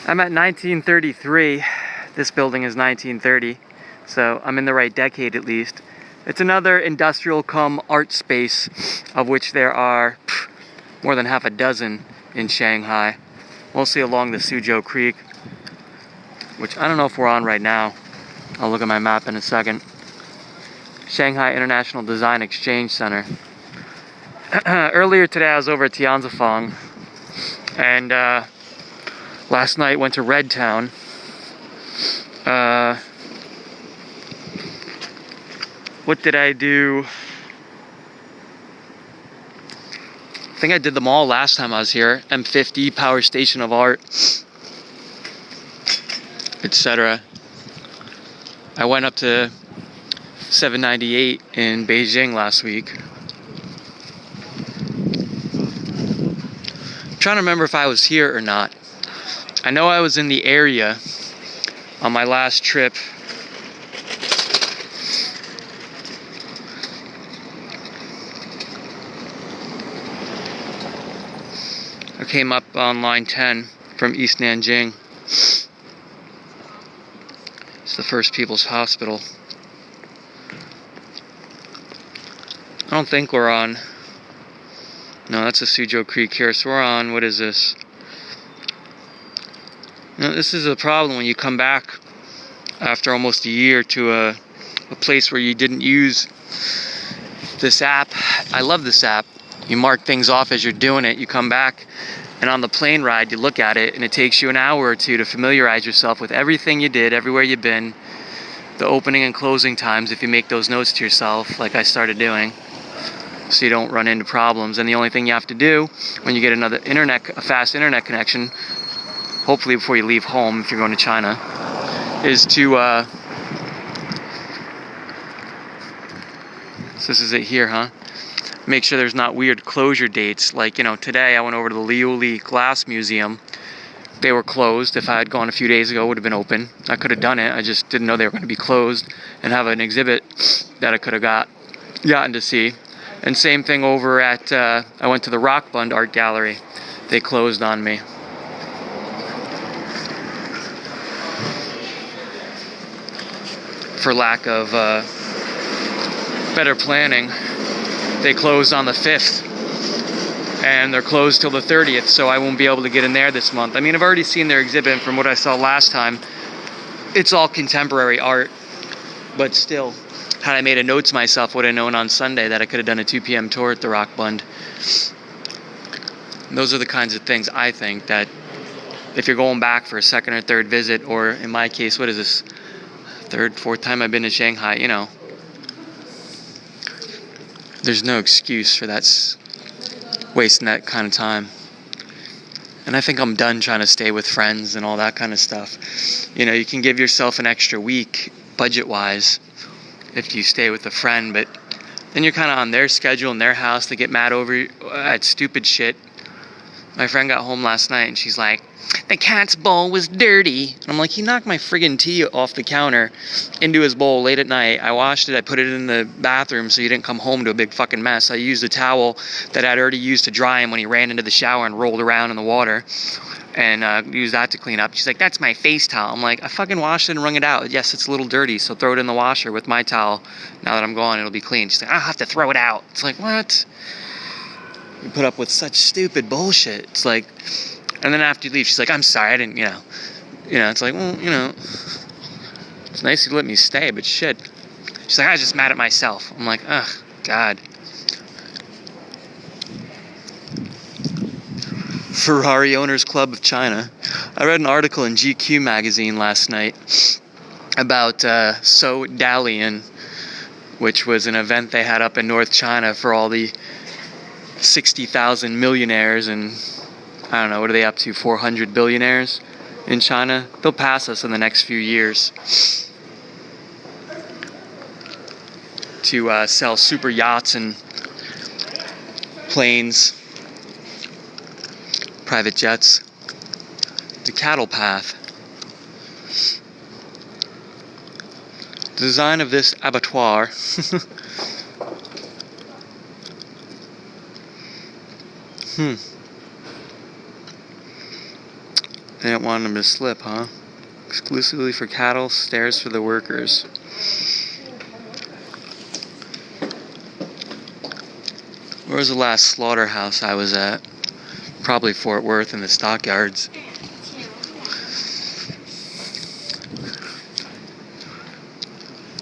I'm at 1933. This building is 1930, so I'm in the right decade at least. It's another industrial cum art space, of which there are more than half a dozen in Shanghai, mostly along the Suzhou Creek, which I don't know if we're on right now. I'll look at my map in a second. Shanghai International Design Exchange Center. Earlier today I was over at Tianzifang, and last night went to Red Town. What did I do? I think I did them all last time I was here. M50, Power Station of Art, etc. I went up to 798 in Beijing last week. I'm trying to remember if I was here or not. I know I was in the area on my last trip. I came up on line 10 from East Nanjing. It's the First People's Hospital. I don't think we're on. No, that's a Suzhou Creek here. So we're on, what is this? You know, this is a problem when you come back after almost a year to a place where you didn't use this app. I love this app. You mark things off as you're doing it. You come back, and on the plane ride, you look at it, and it takes you an hour or two to familiarize yourself with everything you did, everywhere you've been, the opening and closing times, if you make those notes to yourself, like I started doing, so you don't run into problems. And the only thing you have to do when you get a fast internet connection, hopefully before you leave home if you're going to China, is to, so this is it here, huh? Make sure there's not weird closure dates. Like, you know, today I went over to the Liuli Glass Museum. They were closed. If I had gone a few days ago, it would have been open. I could have done it. I just didn't know they were going to be closed and have an exhibit that I could have gotten to see. And same thing over at, I went to the Rockbund Art Gallery. They closed on me. For lack of better planning. They closed on the 5th, and they're closed till the 30th, so I won't be able to get in there this month. I mean, I've already seen their exhibit, and from what I saw last time, it's all contemporary art, but still, had I made a note to myself, would I known on Sunday that I could have done a 2 p.m. tour at the Rockbund. Those are the kinds of things I think that if you're going back for a second or third visit, or in my case, what is this, third, fourth time I've been to Shanghai, you know, there's no excuse for that, wasting that kind of time. And I think I'm done trying to stay with friends and all that kind of stuff. You know, you can give yourself an extra week, budget-wise, if you stay with a friend, but then you're kind of on their schedule in their house. They get mad over at stupid shit. My friend got home last night and she's like, the cat's bowl was dirty. And I'm like, he knocked my friggin' tea off the counter into his bowl late at night. I washed it, I put it in the bathroom so he didn't come home to a big fucking mess. I used a towel that I'd already used to dry him when he ran into the shower and rolled around in the water, and used that to clean up. She's like, that's my face towel. I'm like, I fucking washed it and wrung it out. Yes, it's a little dirty, so throw it in the washer with my towel. Now that I'm gone, it'll be clean. She's like, I'll have to throw it out. It's like, what? You put up with such stupid bullshit. It's like, and then after you leave, she's like, I'm sorry, I didn't, you know, it's like, well, you know, it's nice you let me stay, but shit. She's like, I was just mad at myself. I'm like, ugh, God. Ferrari Owners Club of China. I read an article in GQ magazine last night about So Dalian, which was an event they had up in North China for all the 60,000 millionaires, and I don't know, what are they up to, 400 billionaires in China? They'll pass us in the next few years to sell super yachts and planes, private jets. The cattle path. The design of this abattoir They don't want them to slip, huh? Exclusively for cattle, stairs for the workers. Where was the last slaughterhouse I was at? Probably Fort Worth in the stockyards.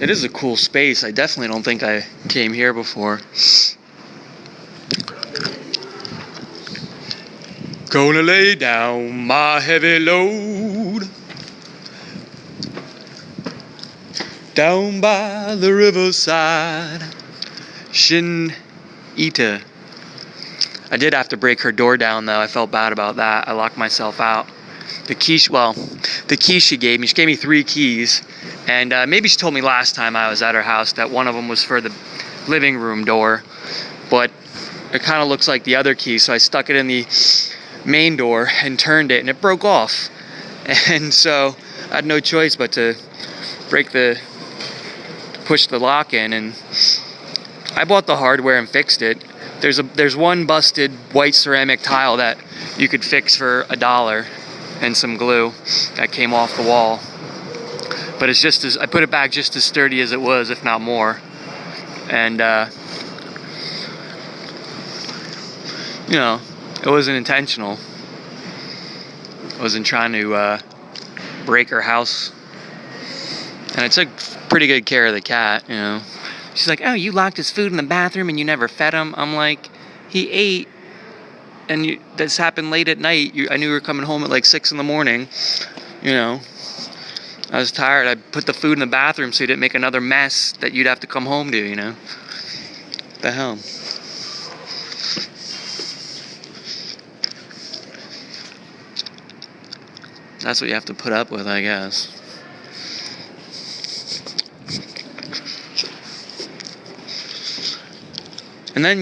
It is a cool space. I definitely don't think I came here before. Gonna lay down my heavy load down by the riverside. Shin-ita. I did have to break her door down though. I felt bad about that. I locked myself out. The key she gave me 3 keys. And maybe she told me last time I was at her house that one of them was for the living room door. But it kind of looks like the other key. So I stuck it in the main door and turned it and it broke off. And so I had no choice but to push the lock in, and I bought the hardware and fixed it. There's one busted white ceramic tile that you could fix for $1 and some glue that came off the wall. But it's just I put it back just as sturdy as it was, if not more. And it wasn't intentional. I wasn't trying to break her house. And I took pretty good care of the cat, She's like, oh, you locked his food in the bathroom and you never fed him? I'm like, he ate. And this happened late at night. I knew you were coming home at like 6 in the morning. I was tired. I put the food in the bathroom so you didn't make another mess that you'd have to come home to, What the hell? That's what you have to put up with, I guess. And then,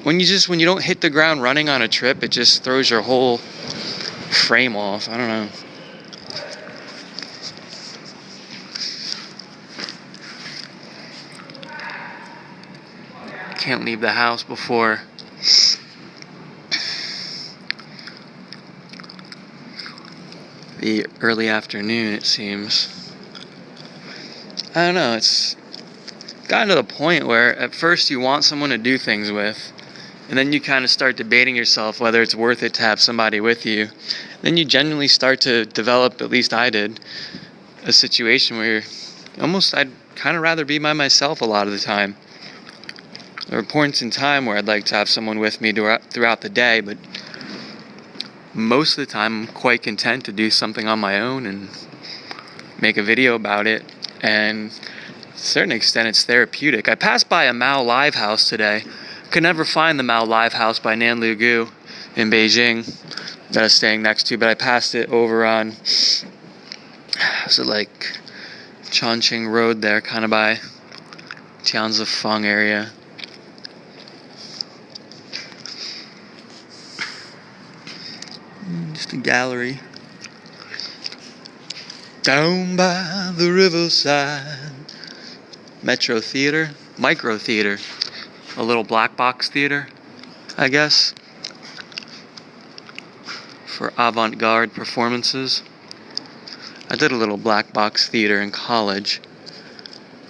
when you don't hit the ground running on a trip, it just throws your whole frame off. I don't know. Can't leave the house before the early afternoon, it seems. I don't know, it's gotten to the point where at first you want someone to do things with, and then you kind of start debating yourself whether it's worth it to have somebody with you. Then you genuinely start to develop, at least I did, a situation where I'd kind of rather be by myself a lot of the time. There are points in time where I'd like to have someone with me throughout the day, but most of the time I'm quite content to do something on my own and make a video about it. And to a certain extent it's therapeutic. I passed by a Mao Live House today. Could never find the Mao Live House by Nanlu Gu in Beijing that I was staying next to, but I passed it over on, was it like Chongqing Road there, kind of by Tianzifeng area. Just a gallery. Down by the riverside. Metro Theater, Micro Theater. A little black box theater, I guess, for avant-garde performances. I did a little black box theater in college,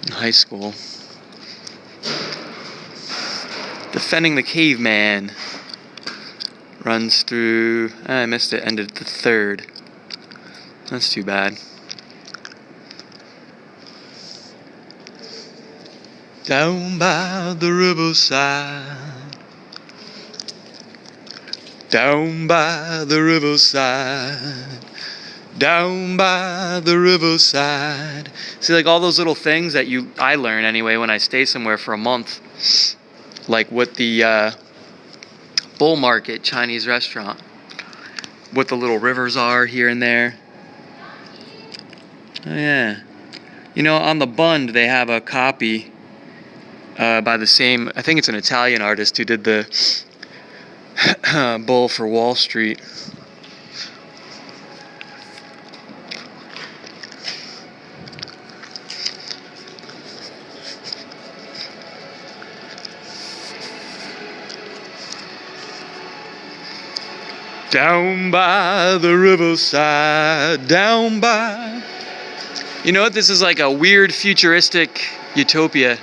in high school. Defending the Caveman runs through, I missed it, ended the 3rd. That's too bad. Down by the riverside. Down by the riverside. Down by the riverside. See, like all those little things that I learn anyway when I stay somewhere for a month. Like what the Bull Market Chinese restaurant. What the little rivers are here and there. Oh yeah. On the Bund they have a copy by the same, I think it's an Italian artist who did the Bull for Wall Street. Down by the riverside, down by... You know what? This is like a weird futuristic utopia.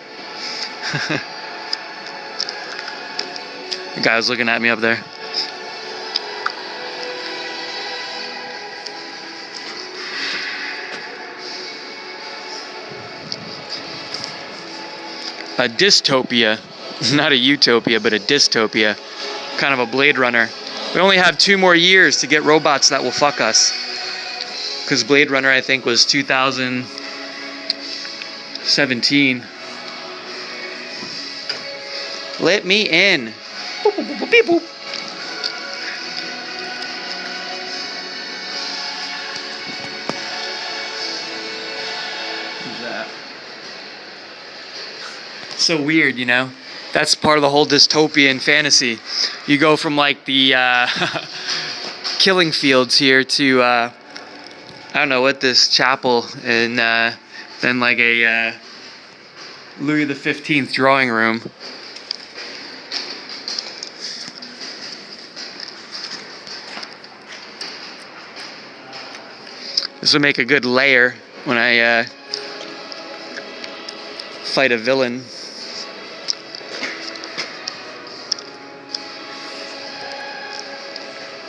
The guy was looking at me up there. A dystopia, not a utopia, but a dystopia, kind of a Blade Runner. We only have 2 more years to get robots that will fuck us. Because Blade Runner, I think, was 2017. Let me in. Boop, boop, boop, beep, boop. Who's that? So weird, you know? That's part of the whole dystopian fantasy. You go from like the killing fields here to I don't know what, this chapel, and then like a Louis XV drawing room. This would make a good lair when I fight a villain.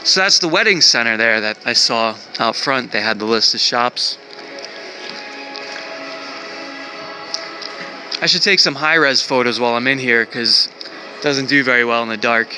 So that's the wedding center there that I saw out front. They had the list of shops. I should take some high-res photos while I'm in here because it doesn't do very well in the dark.